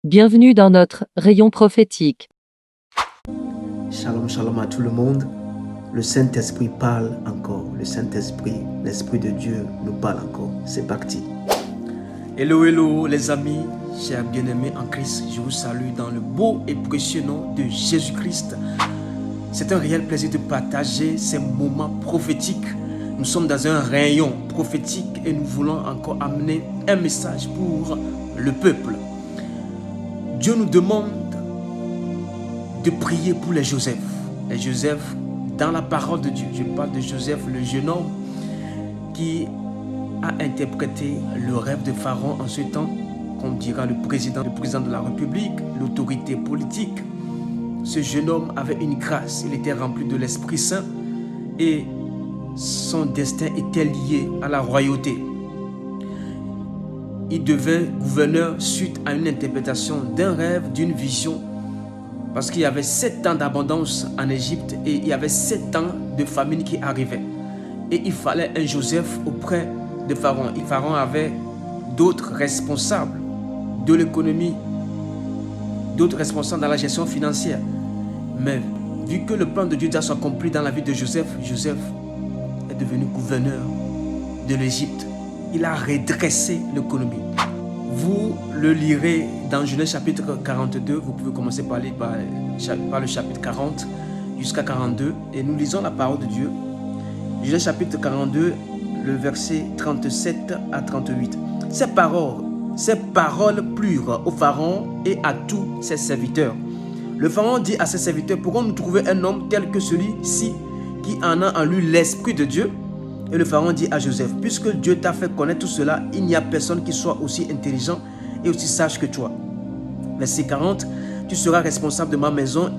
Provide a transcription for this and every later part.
Bienvenue dans notre rayon prophétique. Shalom, shalom à tout le monde. Le Saint-Esprit parle encore. Le Saint-Esprit, l'Esprit de Dieu nous parle encore. C'est parti. Hello, hello les amis, chers bien-aimés en Christ. Je vous salue dans le beau et précieux nom de Jésus-Christ. C'est un réel plaisir de partager ces moments prophétiques. Nous sommes dans un rayon prophétique et nous voulons encore amener un message pour le peuple. Dieu nous demande de prier pour les Joseph. Les Joseph, dans la parole de Dieu, je parle de Joseph, le jeune homme qui a interprété le rêve de Pharaon en ce temps, comme dira le président de la République, l'autorité politique. Ce jeune homme avait une grâce, il était rempli de l'Esprit Saint et son destin était lié à la royauté. Il devint gouverneur suite à une interprétation d'un rêve, d'une vision, parce qu'il y avait 7 ans d'abondance en Égypte et il y avait 7 ans de famine qui arrivait. Et il fallait un Joseph auprès de Pharaon. Et Pharaon avait d'autres responsables de l'économie, d'autres responsables dans la gestion financière. Mais vu que le plan de Dieu s'est accompli dans la vie de Joseph, Joseph est devenu gouverneur de l'Égypte. Il a redressé l'économie. Vous le lirez dans Genèse chapitre 42. Vous pouvez commencer par lire par le chapitre 40 jusqu'à 42. Et nous lisons la parole de Dieu. Genèse chapitre 42, le verset 37 à 38. Ces paroles plurent au Pharaon et à tous ses serviteurs. Le Pharaon dit à ses serviteurs: pourquoi nous trouver un homme tel que celui-ci qui en a en lui l'Esprit de Dieu? Et le Pharaon dit à Joseph: puisque Dieu t'a fait connaître tout cela, il n'y a personne qui soit aussi intelligent et aussi sage que toi. Verset 40. Tu seras responsable de ma maison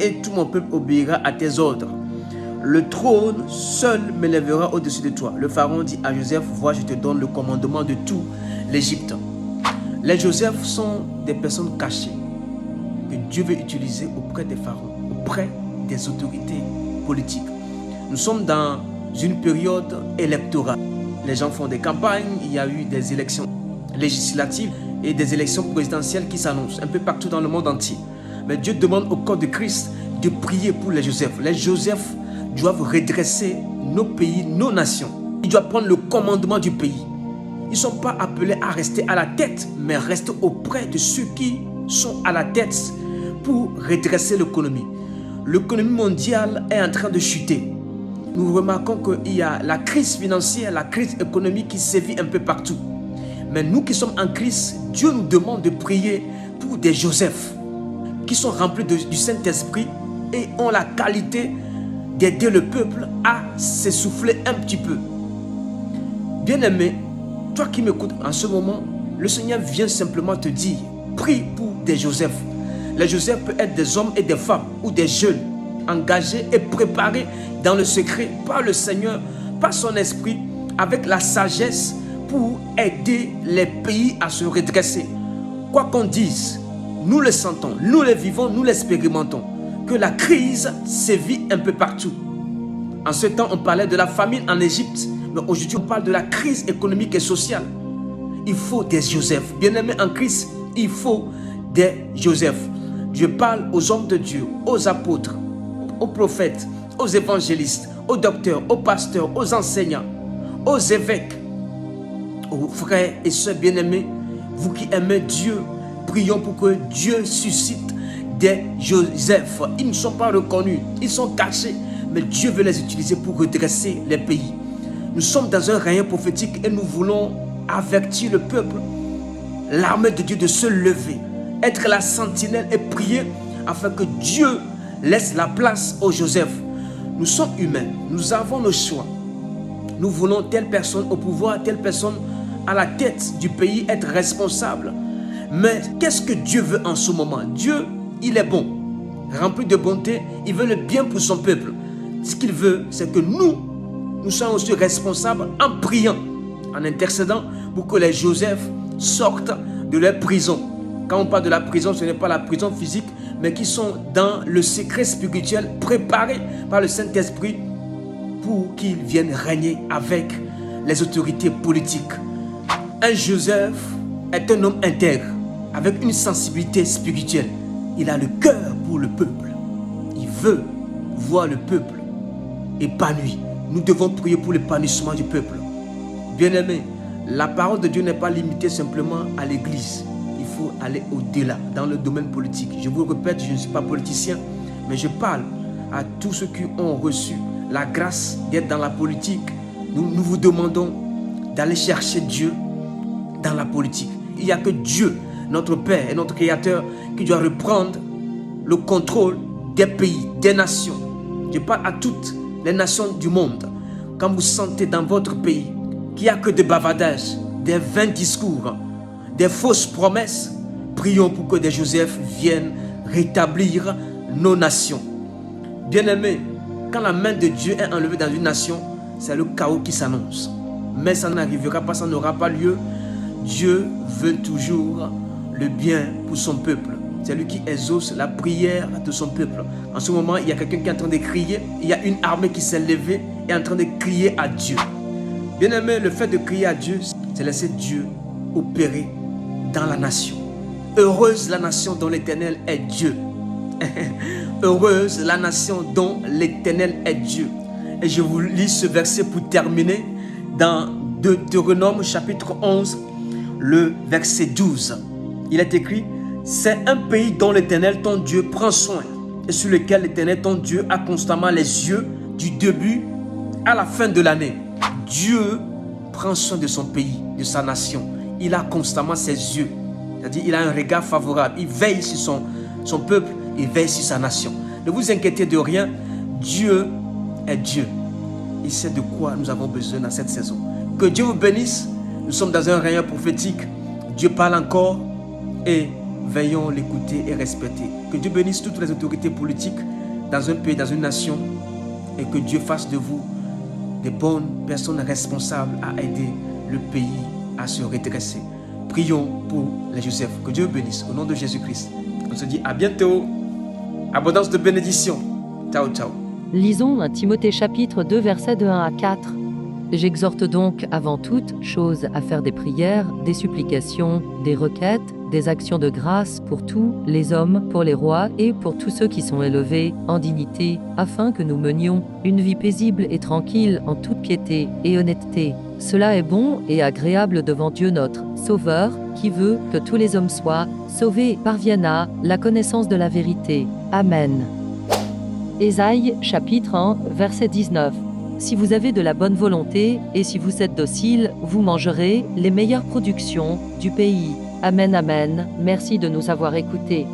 et tout mon peuple obéira à tes ordres. Le trône seul m'élèvera au-dessus de toi. Le Pharaon dit à Joseph: vois, je te donne le commandement de tout l'Égypte. Les Joseph sont des personnes cachées que Dieu veut utiliser auprès des pharaons, auprès des autorités politiques. Nous sommes dans une période électorale. Les gens font des campagnes, il y a eu des élections législatives et des élections présidentielles qui s'annoncent un peu partout dans le monde entier. Mais Dieu demande au corps de Christ de prier pour les Joseph. Les Joseph doivent redresser nos pays, nos nations. Ils doivent prendre le commandement du pays. Ils ne sont pas appelés à rester à la tête, mais rester auprès de ceux qui sont à la tête pour redresser l'économie. L'économie mondiale est en train de chuter. Nous remarquons qu'il y a la crise financière, la crise économique qui sévit un peu partout. Mais nous qui sommes en crise, Dieu nous demande de prier pour des Joseph qui sont remplis du Saint-Esprit et ont la qualité d'aider le peuple à s'essouffler un petit peu. Bien-aimé, toi qui m'écoutes en ce moment, le Seigneur vient simplement te dire: prie pour des Joseph. Les Joseph peuvent être des hommes et des femmes ou des jeunes engagés et préparés dans le secret par le Seigneur, par son esprit, avec la sagesse pour aider les pays à se redresser. Quoi qu'on dise, nous le sentons, nous le vivons, nous l'expérimentons, que la crise sévit un peu partout. En ce temps, on parlait de la famine en Égypte, mais aujourd'hui, on parle de la crise économique et sociale. Il faut des Joseph. Bien-aimés en Christ, il faut des Joseph. Je parle aux hommes de Dieu, aux apôtres, aux prophètes, aux évangélistes, aux docteurs, aux pasteurs, aux enseignants, aux évêques, aux frères et sœurs bien-aimés. Vous qui aimez Dieu, prions pour que Dieu suscite des Joseph. Ils ne sont pas reconnus, ils sont cachés, mais Dieu veut les utiliser pour redresser les pays. Nous sommes dans un rayon prophétique et nous voulons avertir le peuple, l'armée de Dieu, de se lever, être la sentinelle et prier afin que Dieu laisse la place aux Joseph. Nous sommes humains, nous avons nos choix. Nous voulons telle personne au pouvoir, telle personne à la tête du pays, être responsable. Mais qu'est-ce que Dieu veut en ce moment? Dieu, il est bon, rempli de bonté, il veut le bien pour son peuple. Ce qu'il veut, c'est que nous soyons aussi responsables en priant, en intercédant pour que les Joseph sortent de leur prison. Quand on parle de la prison, ce n'est pas la prison physique, mais qui sont dans le secret spirituel préparé par le Saint-Esprit pour qu'ils viennent régner avec les autorités politiques. Un Joseph est un homme intègre. avec une sensibilité spirituelle. Il a le cœur pour le peuple. Il veut voir le peuple épanoui. Nous devons prier pour l'épanouissement du peuple. Bien-aimés, la parole de Dieu n'est pas limitée simplement à l'église. Il faut aller au-delà, dans le domaine politique. Je vous répète, je ne suis pas politicien, mais je parle à tous ceux qui ont reçu la grâce d'être dans la politique. Nous vous demandons d'aller chercher Dieu dans la politique. Il n'y a que Dieu, notre Père et notre Créateur, qui doit reprendre le contrôle des pays, des nations. Je parle à toutes les nations du monde. Quand vous sentez dans votre pays qu'il n'y a que des bavardages, des vains discours, des fausses promesses, prions pour que des Joseph viennent rétablir nos nations. Bien-aimés, quand la main de Dieu est enlevée dans une nation, c'est le chaos qui s'annonce. Mais ça n'arrivera pas, ça n'aura pas lieu. Dieu veut toujours le bien pour son peuple. C'est lui qui exauce la prière de son peuple. En ce moment, il y a quelqu'un qui est en train de crier. Il y a une armée qui s'est levée et en train de crier à Dieu. Bien-aimé, le fait de crier à Dieu, c'est laisser Dieu opérer dans la nation. Heureuse la nation dont l'Éternel est Dieu. Heureuse la nation dont l'Éternel est Dieu. Et je vous lis ce verset pour terminer dans Deutéronome chapitre 11, le verset 12. Il est écrit: c'est un pays dont l'Éternel ton Dieu prend soin et sur lequel l'Éternel ton Dieu a constamment les yeux du début à la fin de l'année. Dieu prend soin de son pays, de sa nation. Il a constamment ses yeux. C'est-à-dire il a un regard favorable. Il veille sur son peuple, il veille sur sa nation. Ne vous inquiétez de rien. Dieu est Dieu. Il sait de quoi nous avons besoin dans cette saison. Que Dieu vous bénisse. Nous sommes dans un rayon prophétique. Dieu parle encore et veillons l'écouter et respecter. Que Dieu bénisse toutes les autorités politiques dans un pays, dans une nation, et que Dieu fasse de vous des bonnes personnes responsables à aider le pays à se redresser. Prions pour les Joseph. Que Dieu bénisse au nom de Jésus-Christ. On se dit à bientôt. Abondance de bénédictions. Ciao, ciao. Lisons 1 Timothée chapitre 2 versets de 1 à 4. J'exhorte donc avant toute chose à faire des prières, des supplications, des requêtes, des actions de grâce pour tous les hommes, pour les rois et pour tous ceux qui sont élevés en dignité, afin que nous menions une vie paisible et tranquille en toute piété et honnêteté. Cela est bon et agréable devant Dieu notre Sauveur, qui veut que tous les hommes soient sauvés et parviennent à la connaissance de la vérité. Amen. Ésaïe chapitre 1 verset 19. Si vous avez de la bonne volonté et si vous êtes docile, vous mangerez les meilleures productions du pays. Amen, amen. Merci de nous avoir écoutés.